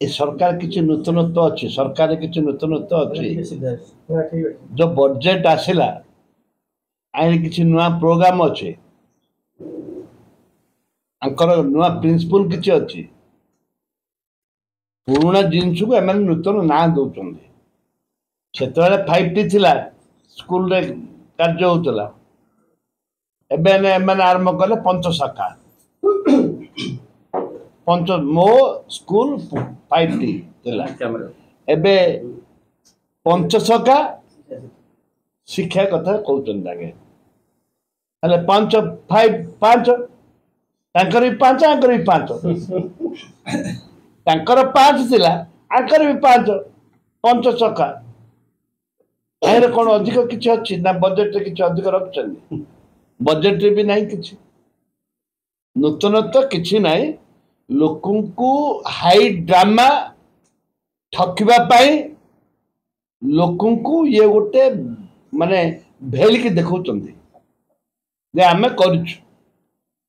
ए सरकार किसी नूतनत्व अच्छी सरकार किसी नूतनत्व अच्छी जो बजेट आसला आइन किसी नुआ प्रोग्राम अच्छे नुआ प्रिंसिपल किसी अच्छी पुराना जिनस को एम नूतन ना दौरान से 5T थिला स्कूल रे कार्य होता एम आरंभ कले पंचशाखा पंच मो स्कूल 5T थिला एबे पंचशाखा शिक्षा कथा कहते आगे हेले 5 तांकर भी 5 आंकर भी 5 तांकर 5 थिला आंकर भी 5 पंचशाखा यार कौन अधिक किसी अच्छी ना बजेट रे किसी अधिक रखछन बजेट रे भी नहीं किसी नूतनत्व किसी नहीं लोकन को हाई ड्रामा ठकिबा पाई लोकन को ये गोटे माने भेल की देखौचंदी जे आमे करूछु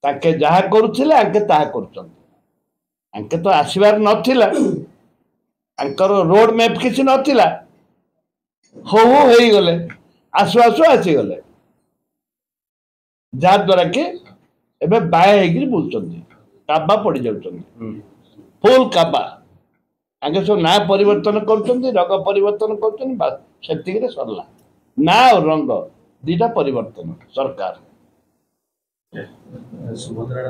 ताके जहा करूथिले आके ताहा करूचंदी आके तो आसीबार नथिला आंकर रोड मैप किसी नथिला हो हेई गले आसु आसु आसी गले जा द्वारा के एबे बाय हेगिरी बोलचंदी काबा पड़ी जाउचंदी फुल काबा आगे सब ना परिवर्तन करचंदी रंग परिवर्तन करचंदी बस सेतिक रे सरला ना और रंग दीटा परिवर्तन सरकार सुभद्रा